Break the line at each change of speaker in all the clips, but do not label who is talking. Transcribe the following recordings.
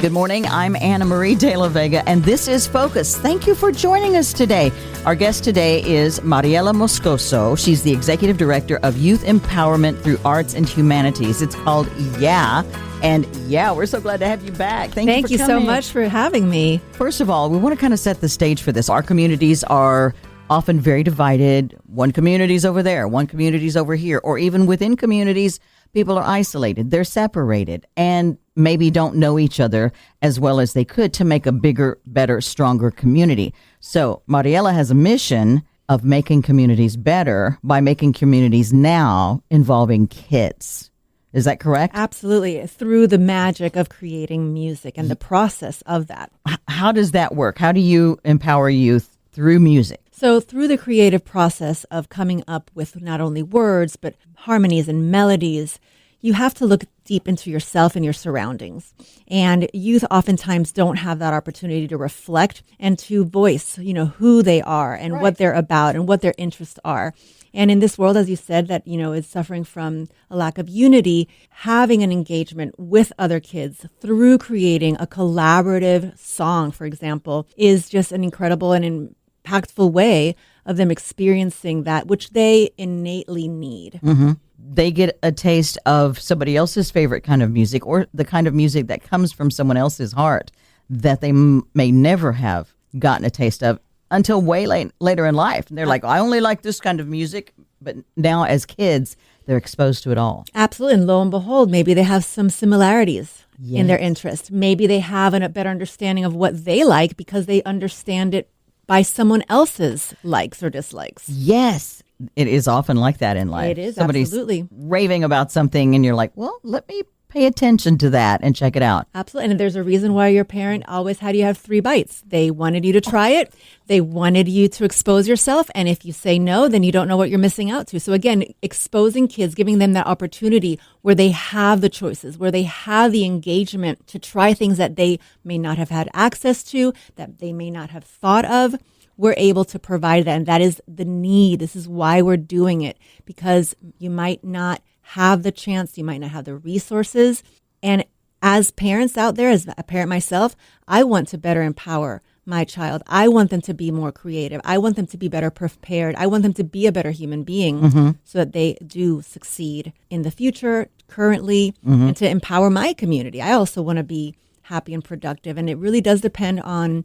Good morning. I'm Anna Marie De La Vega, and this is Focus. Thank you for joining us today. Our guest today is Mariela Moscoso. She's the Executive Director of Youth Empowerment through Arts and Humanities. It's called Yeah. And yeah, we're so glad to have you back.
Thank you so much for having me.
First of all, we want to kind of set the stage for this. Our communities are often very divided. One community's over there, one community's over here, or even within communities, people are isolated. They're separated and maybe don't know each other as well as they could to make a bigger, better, stronger community. So Mariela has a mission of making communities better by making communities now involving kids. Is that correct?
Absolutely. Through the magic of creating music and the process of that.
How does that work? How do you empower youth through music?
So through the creative process of coming up with not only words, but harmonies and melodies, you have to look deep into yourself and your surroundings. And youth oftentimes don't have that opportunity to reflect and to voice, who they are and what they're about and what their interests are. And in this world, as you said, that, is suffering from a lack of unity, having an engagement with other kids through creating a collaborative song, for example, is just an incredible and impactful way of them experiencing that which they innately need.
Mm-hmm. They get a taste of somebody else's favorite kind of music or the kind of music that comes from someone else's heart that they may never have gotten a taste of until way later in life. And they're like, I only like this kind of music. But now as kids, they're exposed to it all.
Absolutely. And lo and behold, maybe they have some similarities in their interest. Maybe they have a better understanding of what they like because they understand it by someone else's likes or dislikes.
Yes. It is often like that in life.
It is,
Somebody's
absolutely.
raving about something and you're like, well, let me pay attention to that and check it out.
Absolutely. And there's a reason why your parent always had you have 3 bites. They wanted you to try it. They wanted you to expose yourself. And if you say no, then you don't know what you're missing out to. So again, exposing kids, giving them that opportunity where they have the choices, where they have the engagement to try things that they may not have had access to, that they may not have thought of. We're able to provide that. And that is the need. This is why we're doing it, because you might not have the chance, you might not have the resources. And as parents out there, as a parent myself, I want to better empower my child. I want them to be more creative. I want them to be better prepared. I want them to be a better human being so that they do succeed in the future, currently, and to empower my community. I also want to be happy and productive. And it really does depend on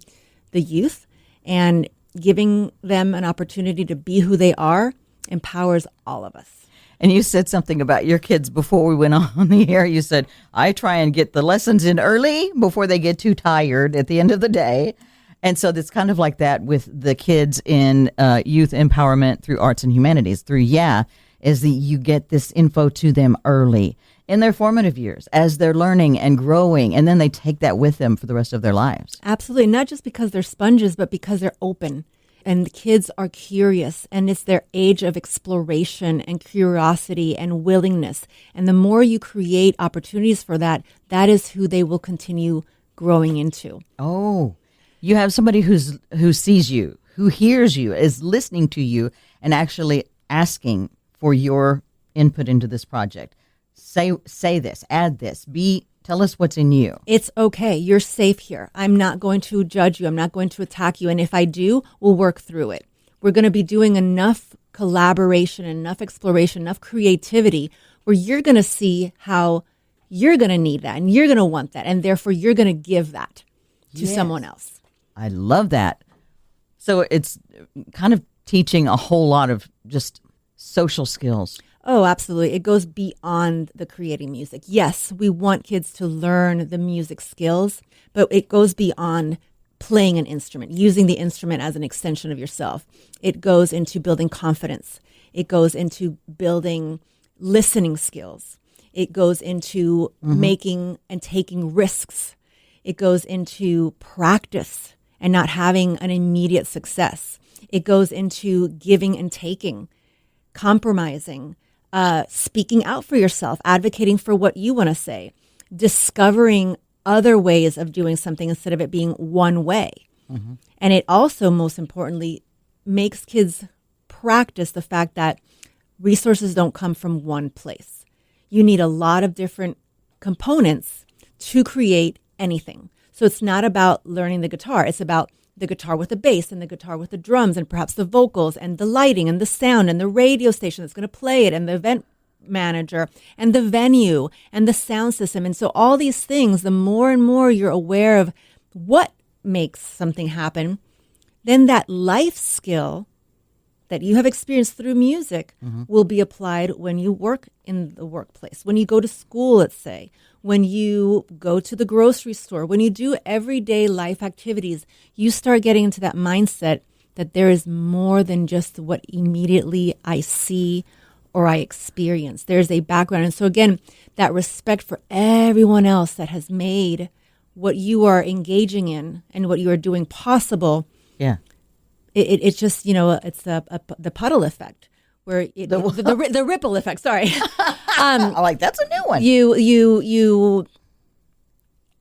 the youth, and giving them an opportunity to be who they are empowers all of us.
And you said something about your kids before we went on the air. You said, I try and get the lessons in early before they get too tired at the end of the day. And so it's kind of like that with the kids in youth empowerment through arts and humanities, through is that you get this info to them early in their formative years as they're learning and growing, and then they take that with them for the rest of their lives.
Absolutely. Not just because they're sponges, but because they're open. And the kids are curious, and it's their age of exploration and curiosity and willingness. And the more you create opportunities for that, that is who they will continue growing into.
Oh, you have somebody who sees you, who hears you, is listening to you, and actually asking for your input into this project. Say this, add this, tell us what's in you.
It's okay. You're safe here. I'm not going to judge you. I'm not going to attack you. And if I do, we'll work through it. We're going to be doing enough collaboration, enough exploration, enough creativity where you're going to see how you're going to need that and you're going to want that. And therefore, you're going to give that to someone else.
I love that. So it's kind of teaching a whole lot of just social skills.
Oh, absolutely. It goes beyond the creating music. Yes, we want kids to learn the music skills, but it goes beyond playing an instrument, using the instrument as an extension of yourself. It goes into building confidence. It goes into building listening skills. It goes into making and taking risks. It goes into practice and not having an immediate success. It goes into giving and taking, compromising, speaking out for yourself, advocating for what you want to say, discovering other ways of doing something instead of it being one way. Mm-hmm. And it also, most importantly, makes kids practice the fact that resources don't come from one place. You need a lot of different components to create anything. So it's not about learning the guitar. It's about the guitar with the bass and the guitar with the drums and perhaps the vocals and the lighting and the sound and the radio station that's going to play it and the event manager and the venue and the sound system. And so all these things, the more and more you're aware of what makes something happen, then that life skill that you have experienced through music will be applied when you work in the workplace, when you go to school, let's say, when you go to the grocery store, when you do everyday life activities, you start getting into that mindset that there is more than just what immediately I see or I experience. There's a background. And so again, that respect for everyone else that has made what you are engaging in and what you are doing possible.
Yeah.
It's just, it's the puddle effect, where the ripple effect. Sorry,
That's a new one.
You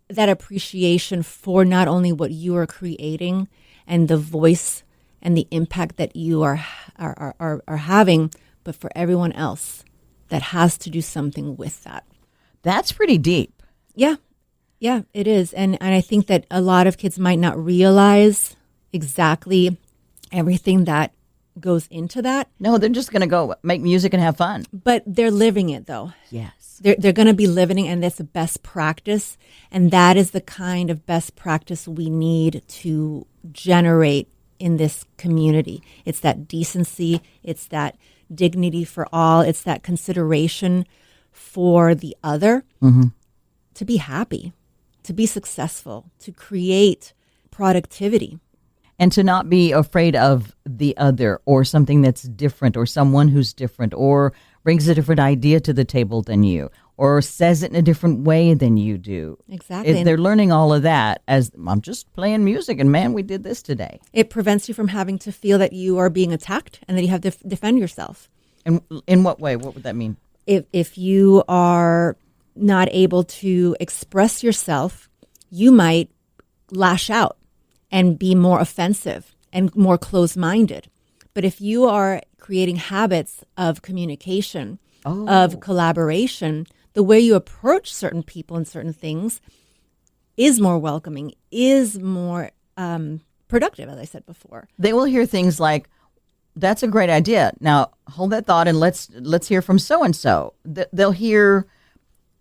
that appreciation for not only what you are creating and the voice and the impact that you are having, but for everyone else that has to do something with that.
That's pretty deep.
Yeah, it is, and I think that a lot of kids might not realize exactly everything that goes into that.
No, they're just going to go make music and have fun.
But they're living it, though.
Yes.
They're going to be living it, and that's the best practice. And that is the kind of best practice we need to generate in this community. It's that decency. It's that dignity for all. It's that consideration for the other to be happy, to be successful, to create productivity.
And to not be afraid of the other or something that's different or someone who's different or brings a different idea to the table than you or says it in a different way than you do.
Exactly.
They're learning all of that as I'm just playing music and man, we did this today.
It prevents you from having to feel that you are being attacked and that you have to defend yourself.
And in what way? What would that mean?
If you are not able to express yourself, you might lash out and be more offensive and more closed-minded. But if you are creating habits of communication, of collaboration, the way you approach certain people and certain things is more welcoming, is more productive, as I said before.
They will hear things like, that's a great idea. Now, hold that thought and let's hear from so-and-so. They'll hear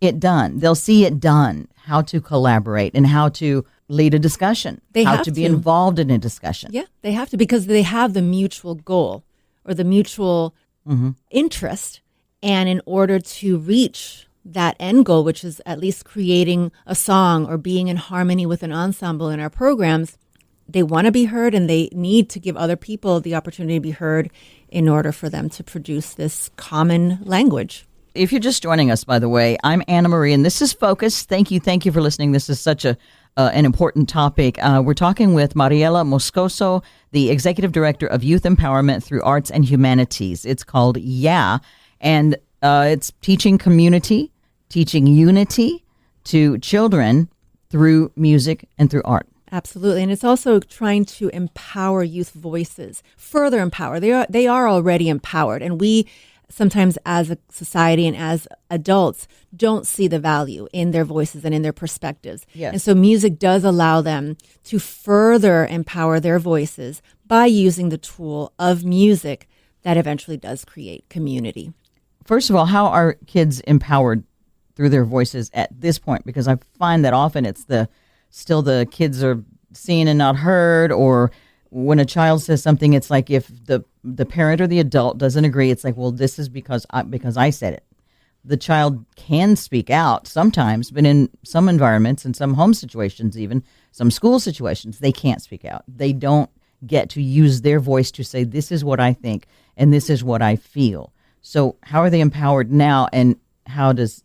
it done. They'll see it done, how to collaborate and how to lead a discussion, how to be involved in a discussion.
Yeah, they have to, because they have the mutual goal or the mutual interest. And in order to reach that end goal, which is at least creating a song or being in harmony with an ensemble in our programs, they want to be heard and they need to give other people the opportunity to be heard in order for them to produce this common language.
If you're just joining us, by the way, I'm Anna Marie, and this is Focus. Thank you for listening. This is such an important topic. We're talking with Mariela Moscoso, the Executive Director of Youth Empowerment through Arts and Humanities. It's called Yeah, and it's teaching community, teaching unity to children through music and through art.
Absolutely. And it's also trying to empower youth voices, further empower. They are already empowered. And we sometimes as a society and as adults don't see the value in their voices and in their perspectives.
Yes.
And so music does allow them to further empower their voices by using the tool of music that eventually does create community.
First of all, how are kids empowered through their voices at this point? Because I find that often it's still the kids are seen and not heard, or when a child says something, it's like if the parent or the adult doesn't agree, it's like, well, this is because I said it. The child can speak out sometimes, but in some environments, in some home situations, even some school situations, they can't speak out. They don't get to use their voice to say, this is what I think and this is what I feel. So how are they empowered now, and how does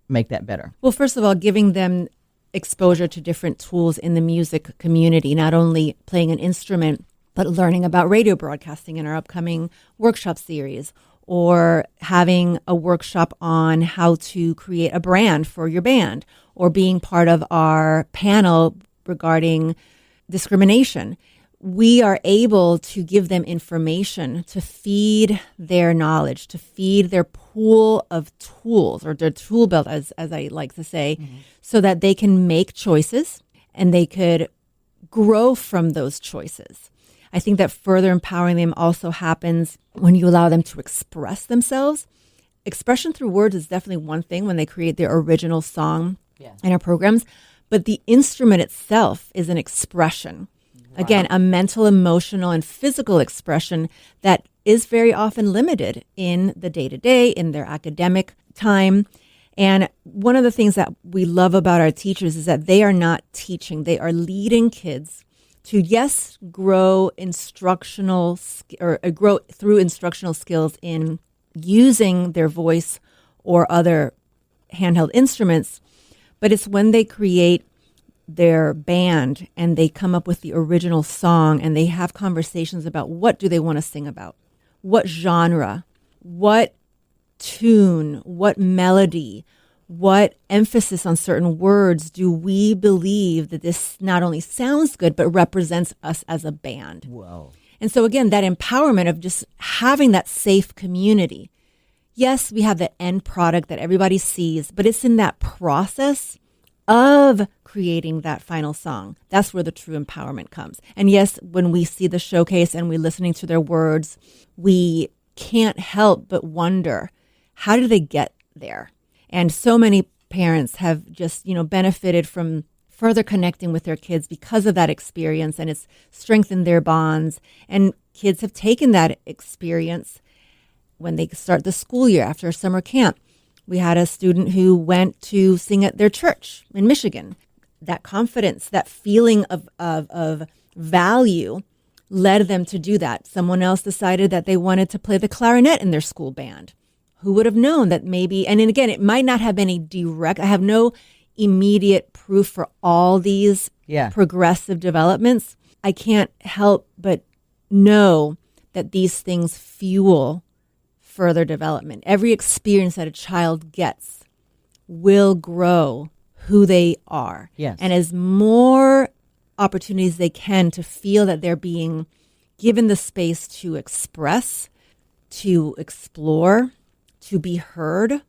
make that better?
Well, first of all, giving them exposure to different tools in the music community, not only playing an instrument, but learning about radio broadcasting in our upcoming workshop series, or having a workshop on how to create a brand for your band, or being part of our panel regarding discrimination. we are able to give them information to feed their knowledge, to feed their pool of tools, or their tool belt, as I like to say, so that they can make choices and they could grow from those choices. I think that further empowering them also happens when you allow them to express themselves. Expression through words is definitely one thing when they create their original song in our programs, but the instrument itself is an expression. Again, a mental, emotional, and physical expression that is very often limited in the day-to-day, in their academic time. And one of the things that we love about our teachers is that they are not teaching. They are leading kids to, yes, grow grow through instructional skills in using their voice or other handheld instruments, but it's when they create their band and they come up with the original song and they have conversations about what do they want to sing about, what genre, what tune, what melody, what emphasis on certain words do we believe that this not only sounds good but represents us as a band.
Whoa.
And so again, that empowerment of just having that safe community. Yes, we have the end product that everybody sees, but it's in that process of creating that final song. That's where the true empowerment comes. And yes, when we see the showcase and we're listening to their words, we can't help but wonder, how do they get there? And so many parents have just, benefited from further connecting with their kids because of that experience, and it's strengthened their bonds. And kids have taken that experience when they start the school year after a summer camp. We had a student who went to sing at their church in Michigan. That confidence, that feeling of value led them to do that. Someone else decided that they wanted to play the clarinet in their school band. Who would have known that maybe, and then again, it might not have any direct, I have no immediate proof for all these progressive developments. I can't help but know that these things fuel further development. Every experience that a child gets will grow who they are.
Yes.
And as more opportunities they can to feel that they're being given the space to express, to explore, to be heard,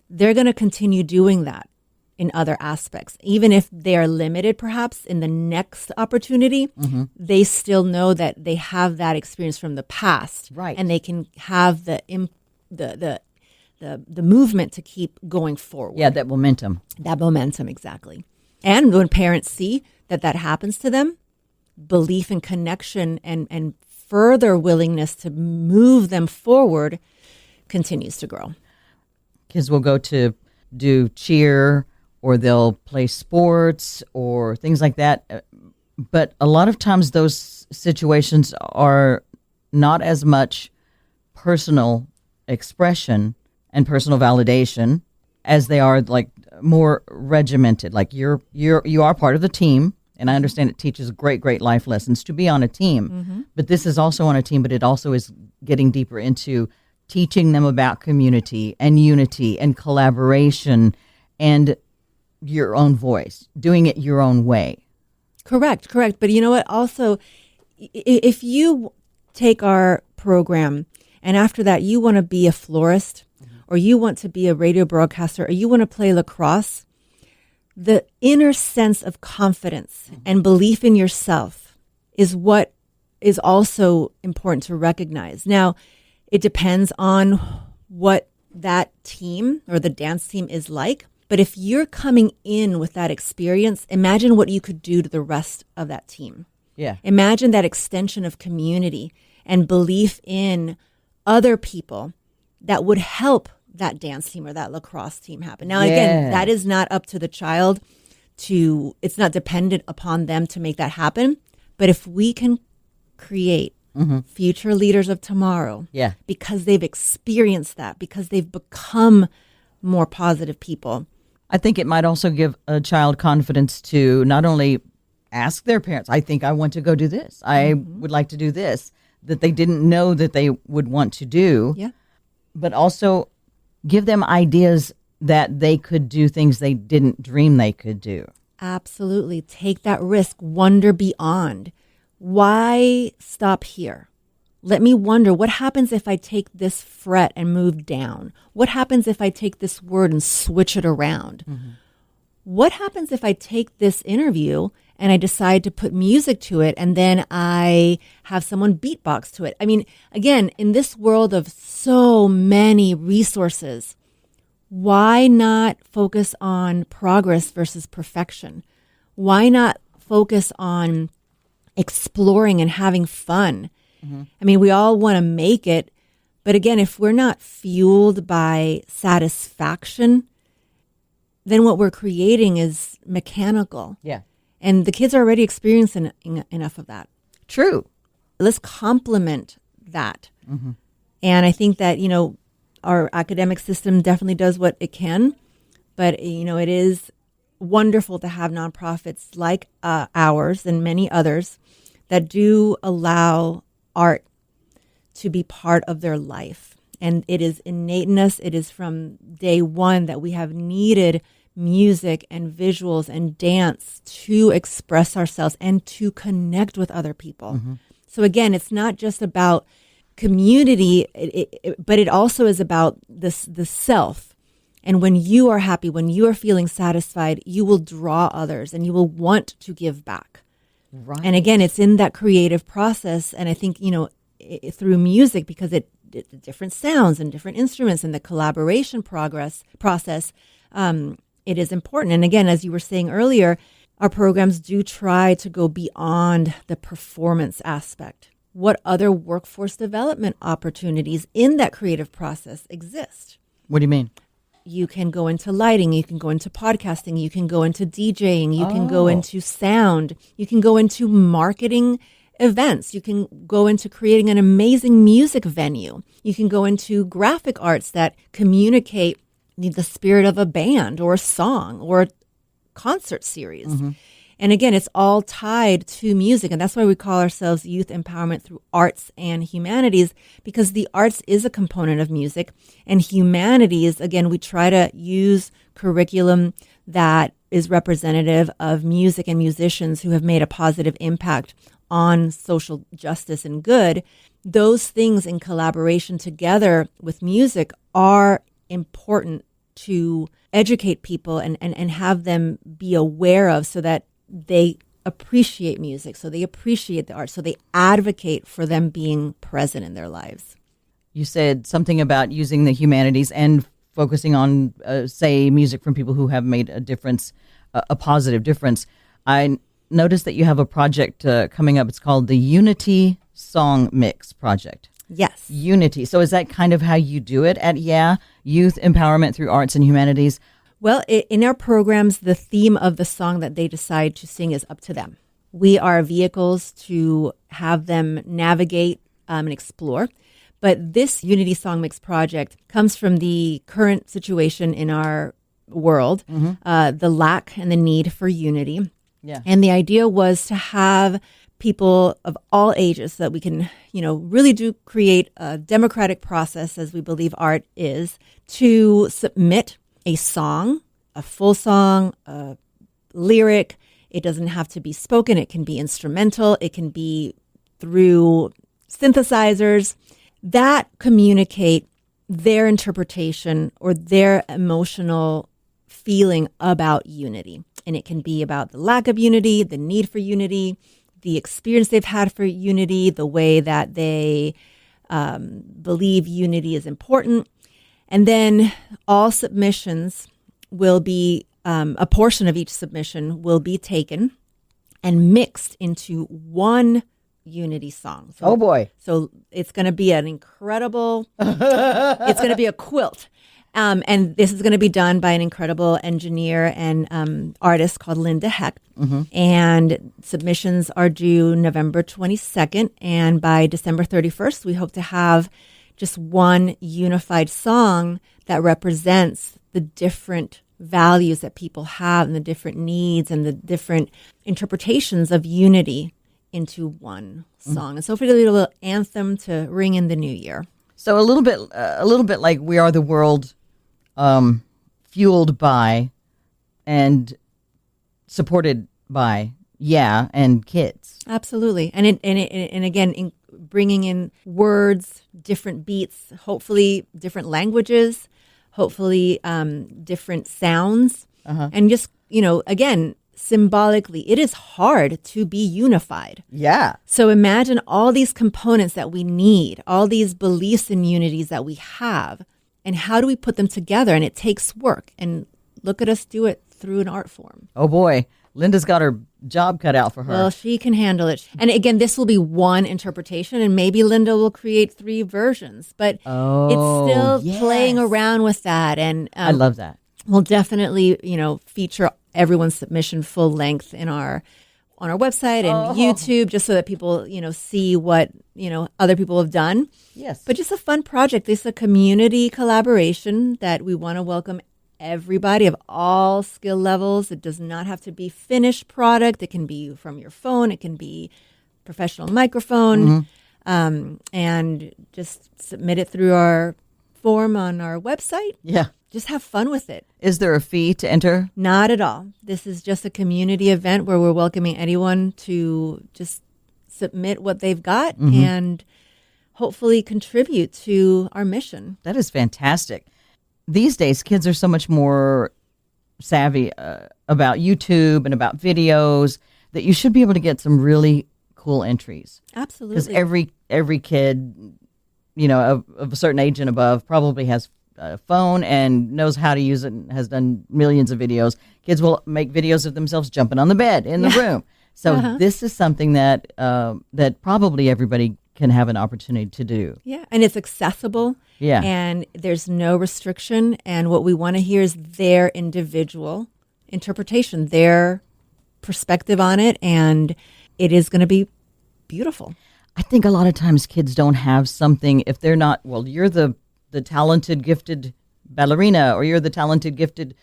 they're going to continue doing that in other aspects. Even if they are limited, perhaps, in the next opportunity, they still know that they have that experience from the past.
Right.
And they can have the movement to keep going forward.
Yeah, that momentum.
That momentum, exactly. And when parents see that happens to them, belief and connection and further willingness to move them forward continues to grow.
Kids will go to do cheer, or they'll play sports or things like that. But a lot of times those situations are not as much personal expression and personal validation as they are like more regimented. Like you are part of the team, and I understand it teaches great life lessons to be on a team. But this is also on a team, but it also is getting deeper into teaching them about community and unity and collaboration and your own voice, doing it your own way.
Correct. But you know what? Also, if you take our program and after that you want to be a florist, or you want to be a radio broadcaster, or you want to play lacrosse, the inner sense of confidence and belief in yourself is what is also important to recognize. Now, it depends on what that team or the dance team is like. But if you're coming in with that experience, imagine what you could do to the rest of that team.
Yeah.
Imagine that extension of community and belief in other people that would help that dance team or that lacrosse team happen. Now, again, that is not up to the child it's not dependent upon them to make that happen. But if we can create future leaders of tomorrow, because they've experienced that, because they've become more positive people.
I think it might also give a child confidence to not only ask their parents, I think I want to go do this. I would like to do this, that they didn't know that they would want to do.
Yeah.
But also give them ideas that they could do things they didn't dream they could do.
Absolutely. Take that risk. Wonder beyond. Why stop here? Let me wonder, what happens if I take this fret and move down? What happens if I take this word and switch it around? Mm-hmm. What happens if I take this interview and I decide to put music to it and then I have someone beatbox to it? I mean, again, in this world of so many resources, why not focus on progress versus perfection? Why not focus on exploring and having fun? Mm-hmm. I mean, we all want to make it, but again, if we're not fueled by satisfaction, then what we're creating is mechanical.
Yeah.
And the kids are already experiencing enough of that.
True.
Let's complement that. Mm-hmm. And I think that, our academic system definitely does what it can, but, it is wonderful to have nonprofits like ours and many others that do allow art to be part of their life. And it is innate in us. It is from day one that we have needed music and visuals and dance to express ourselves and to connect with other people. Mm-hmm. So again, it's not just about community, but it also is about the self. And when you are happy, when you are feeling satisfied, you will draw others and you will want to give back. Right. And again, it's in that creative process. And I think, through music, because it different sounds and different instruments and the collaboration process, it is important. And again, as you were saying earlier, our programs do try to go beyond the performance aspect. What other workforce development opportunities in that creative process exist?
What do you mean?
You can go into lighting, you can go into podcasting, you can go into DJing, you can go into sound, you can go into marketing events, you can go into creating an amazing music venue, you can go into graphic arts that communicate the spirit of a band or a song or a concert series. Mm-hmm. And again, it's all tied to music. And that's why we call ourselves Youth Empowerment through Arts and Humanities, because the arts is a component of music. And humanities, again, we try to use curriculum that is representative of music and musicians who have made a positive impact on social justice and good. Those things in collaboration together with music are important to educate people and have them be aware of, so that they appreciate music, so they appreciate the art, so they advocate for them being present in their lives.
You said something about using the humanities and focusing on, say, music from people who have made a difference, a positive difference. I noticed that you have a project coming up. It's called the Unity Song Mix Project.
Yes.
Unity. So is that kind of how you do it at Youth Empowerment through Arts and Humanities?
Well, in our programs, the theme of the song that they decide to sing is up to them. We are vehicles to have them navigate and explore. But this Unity Song Mix project comes from the current situation in our world, mm-hmm. The lack and the need for unity. Yeah. And the idea was to have people of all ages so that we can, really do create a democratic process, as we believe art is, to submit a song, a full song, a lyric. It doesn't have to be spoken. It can be instrumental. It can be through synthesizers that communicate their interpretation or their emotional feeling about unity. And it can be about the lack of unity, the need for unity, the experience they've had for unity, the way that they believe unity is important. And then all submissions will be, a portion of each submission will be taken and mixed into one unity song. So,
oh boy.
So it's going to be an incredible, it's going to be a quilt. And this is going to be done by an incredible engineer and artist called Linda Heck. Mm-hmm. And submissions are due November 22nd. And by December 31st, we hope to have just one unified song that represents the different values that people have and the different needs and the different interpretations of unity into one song. Mm-hmm. And so for a little anthem to ring in the new year.
So a little bit like We Are the World, fueled by and supported by Yeah, and kids.
Absolutely. And again, bringing in words, different beats, hopefully different languages, hopefully different sounds. And just, again, symbolically, it is hard to be unified.
Yeah.
So imagine all these components that we need, all these beliefs and unities that we have, and how do we put them together? And it takes work. And look at us do it through an art form.
Oh, boy. Linda's got her job cut out for her.
Well, she can handle it. And again, this will be one interpretation, and maybe Linda will create 3 versions. But it's still playing around with that. And
I love that.
We'll definitely, feature everyone's submission full length on our website and YouTube, just so that people, see what, other people have done.
Yes.
But just a fun project. This is a community collaboration that we want to welcome everybody of all skill levels. It does not have to be finished product. It can be from your phone. It can be professional microphone. And just submit it through our form on our website.
Yeah.
Just have fun with it.
Is there a fee to enter?
Not at all. This is just a community event where we're welcoming anyone to just submit what they've got and hopefully contribute to our mission.
That is fantastic. These days, kids are so much more savvy about YouTube and about videos that you should be able to get some really cool entries.
Absolutely.
Because every kid, of a certain age and above probably has a phone and knows how to use it and has done millions of videos. Kids will make videos of themselves jumping on the bed in the room. So this is something that that probably everybody can have an opportunity to do.
Yeah, and it's accessible.
Yeah.
And there's no restriction. And what we want to hear is their individual interpretation, their perspective on it. And it is going to be beautiful.
I think a lot of times kids don't have something, if they're not, well, you're the talented, gifted ballerina, or you're the talented, gifted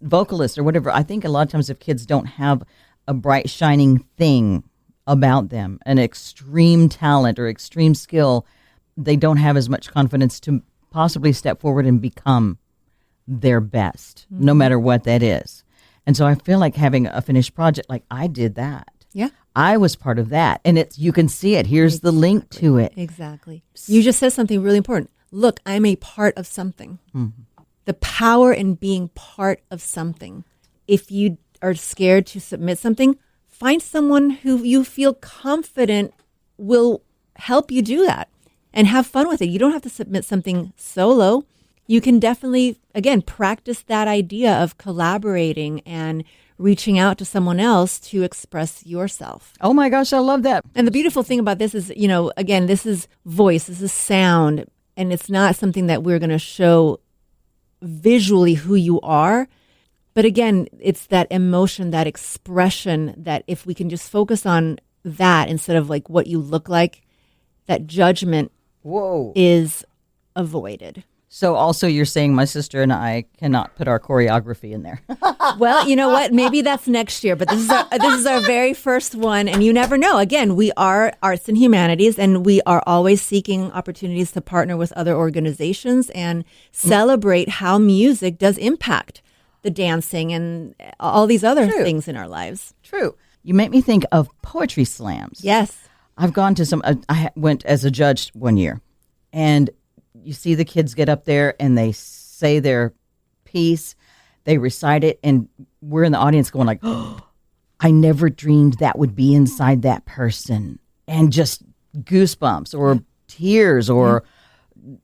vocalist, or whatever. I think a lot of times if kids don't have a bright, shining thing about them, an extreme talent or extreme skill, they don't have as much confidence to possibly step forward and become their best, no matter what that is. And so I feel like having a finished project, like I did that.
Yeah.
I was part of that. And you can see it. Here's the link to it.
Exactly. You just said something really important. Look, I'm a part of something. The power in being part of something. If you are scared to submit something, find someone who you feel confident will help you do that and have fun with it. You don't have to submit something solo. You can definitely, again, practice that idea of collaborating and reaching out to someone else to express yourself.
Oh my gosh, I love that.
And the beautiful thing about this is, again, this is voice, this is sound. And it's not something that we're going to show visually who you are. But again, it's that emotion, that expression, that if we can just focus on that instead of like what you look like, that judgment is avoided.
So also you're saying my sister and I cannot put our choreography in there.
Well, you know what? Maybe that's next year, but this is our very first one, and you never know. Again, we are arts and humanities, and we are always seeking opportunities to partner with other organizations and celebrate how music dodoes impact the dancing and all these other things in our lives.
True. You make me think of poetry slams.
Yes.
I've gone to some, I went as a judge one year, and you see the kids get up there and they say their piece, they recite it, and we're in the audience going like, oh, I never dreamed that would be inside that person. And just goosebumps or tears or,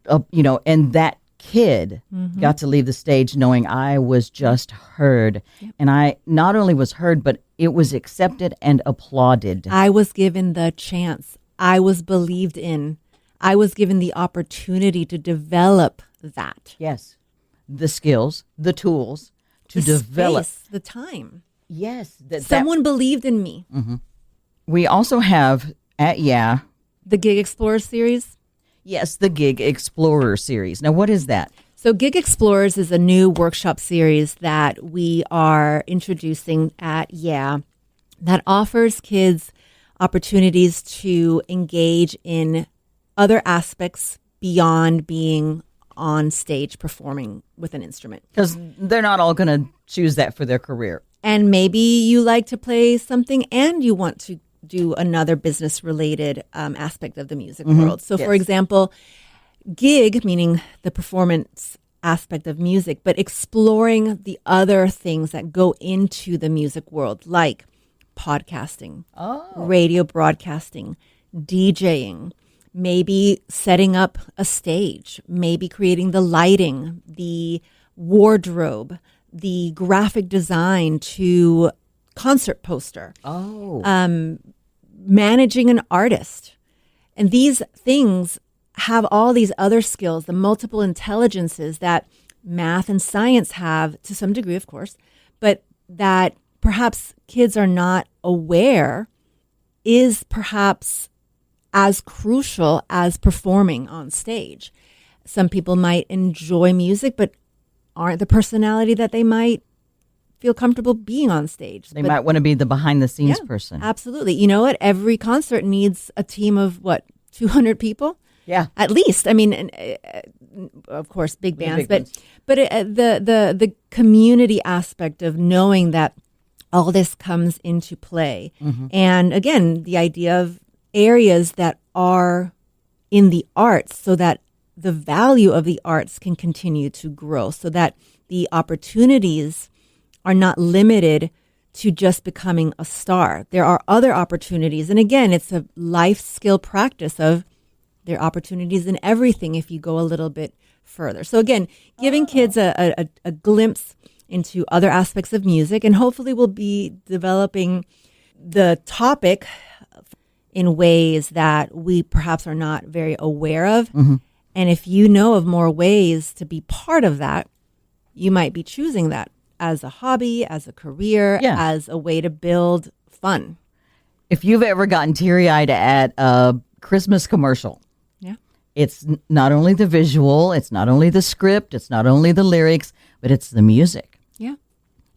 and that kid got to leave the stage knowing I was just heard. Yep. And I not only was heard, but it was accepted and applauded.
I was given the chance. I was believed in. I was given the opportunity to develop that.
Yes. The skills, the tools to develop.
Space, the time.
Yes.
Someone believed in me.
Mm-hmm. We also have
the Gig Explorer series.
Yes, the Gig Explorer series. Now, what is that?
So Gig Explorers is a new workshop series that we are introducing at that offers kids opportunities to engage in other aspects beyond being on stage performing with an instrument.
Because they're not all going to choose that for their career.
And maybe you like to play something and you want to do another business related aspect of the music world. So, for example, gig, meaning the performance aspect of music, but exploring the other things that go into the music world, like podcasting, radio broadcasting, DJing, maybe setting up a stage, maybe creating the lighting, the wardrobe, the graphic design to concert poster, managing an artist. And these things have all these other skills, the multiple intelligences that math and science have to some degree, of course, but that perhaps kids are not aware is perhaps as crucial as performing on stage. Some people might enjoy music, but aren't the personality that they might feel comfortable being on stage.
They might want to be the behind the scenes person.
Absolutely. You know what? Every concert needs a team of 200 people?
Yeah.
At least. I mean, of course, big bands, but the community aspect of knowing that all this comes into play. And again, the idea of areas that are in the arts so that the value of the arts can continue to grow, so that the opportunities are not limited to just becoming a star. There are other opportunities. And again, it's a life skill practice of there are opportunities in everything if you go a little bit further. So again, giving kids a glimpse into other aspects of music, and hopefully we'll be developing the topic in ways that we perhaps are not very aware of. And if you know of more ways to be part of that, you might be choosing that as a hobby, as a career, as a way to build fun.
If you've ever gotten teary-eyed at a Christmas commercial, it's not only the visual, it's not only the script, it's not only the lyrics, but it's the music.
Yeah.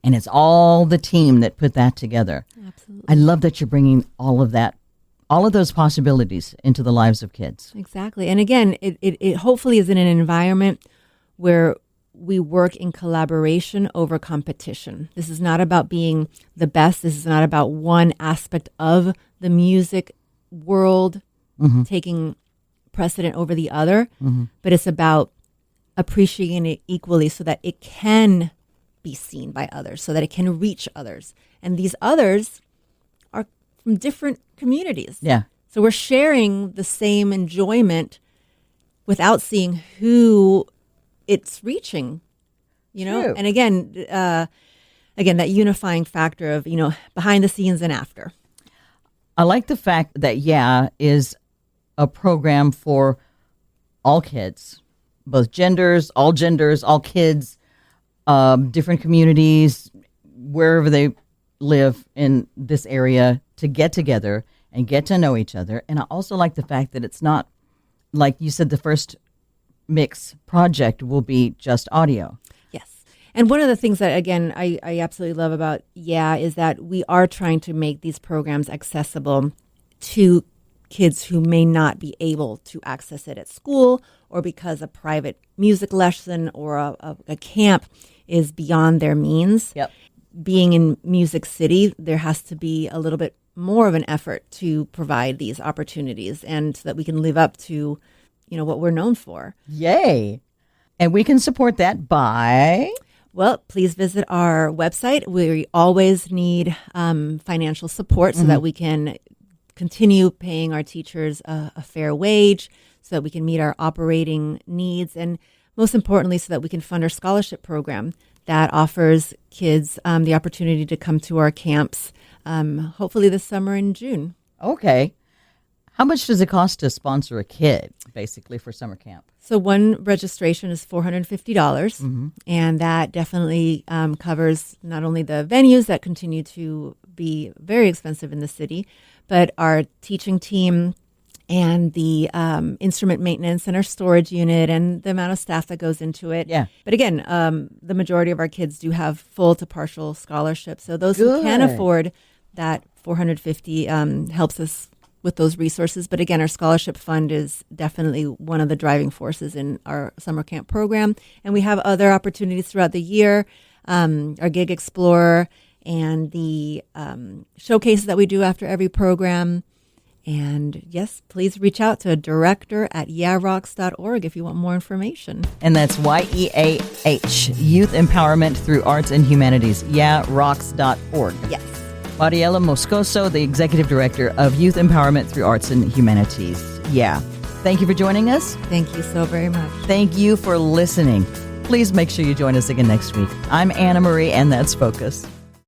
And it's all the team that put that together.
Absolutely.
I love that you're bringing all of that, all of those possibilities into the lives of kids.
Exactly. And again, it hopefully is in an environment where we work in collaboration over competition. This is not about being the best. This is not about one aspect of the music world taking precedent over the other, but it's about appreciating it equally so that it can be seen by others, so that it can reach others. And these others are from different communities.
Yeah.
So we're sharing the same enjoyment without seeing who it's reaching,
True.
And again, that unifying factor of, behind the scenes and after.
I like the fact that is a program for all kids, both genders, all kids, different communities, wherever they live in this area, to get together and get to know each other. And I also like the fact that it's not, like you said, the first mix project will be just audio.
Yes. And one of the things that, again, I absolutely love about is that we are trying to make these programs accessible to kids who may not be able to access it at school, or because a private music lesson or a camp is beyond their means.
Yep.
Being in Music City, there has to be a little bit more of an effort to provide these opportunities, and so that we can live up to, what we're known for.
Yay. And we can support that by...
Well, please visit our website. We always need financial support so that we can continue paying our teachers a fair wage, so that we can meet our operating needs, and most importantly, so that we can fund our scholarship program that offers kids the opportunity to come to our camps, hopefully this summer in June.
Okay. How much does it cost to sponsor a kid, basically, for summer camp?
So one registration is $450, and that definitely covers not only the venues that continue to be very expensive in the city, but our teaching team and the instrument maintenance and our storage unit and the amount of staff that goes into it.
Yeah.
But again, the majority of our kids do have full to partial scholarships. So those who can afford that $450 helps us with those resources. But again, our scholarship fund is definitely one of the driving forces in our summer camp program. And we have other opportunities throughout the year, our Gig Explorer and the showcases that we do after every program. And yes, please reach out to director@yeahrocks.org if you want more information.
And that's YEAH, Youth Empowerment Through Arts and Humanities, yeahrocks.org.
Yes.
Mariela Moscoso, the Executive Director of Youth Empowerment Through Arts and Humanities. Yeah. Thank you for joining us.
Thank you so very much.
Thank you for listening. Please make sure you join us again next week. I'm Anna Marie, and that's Focus.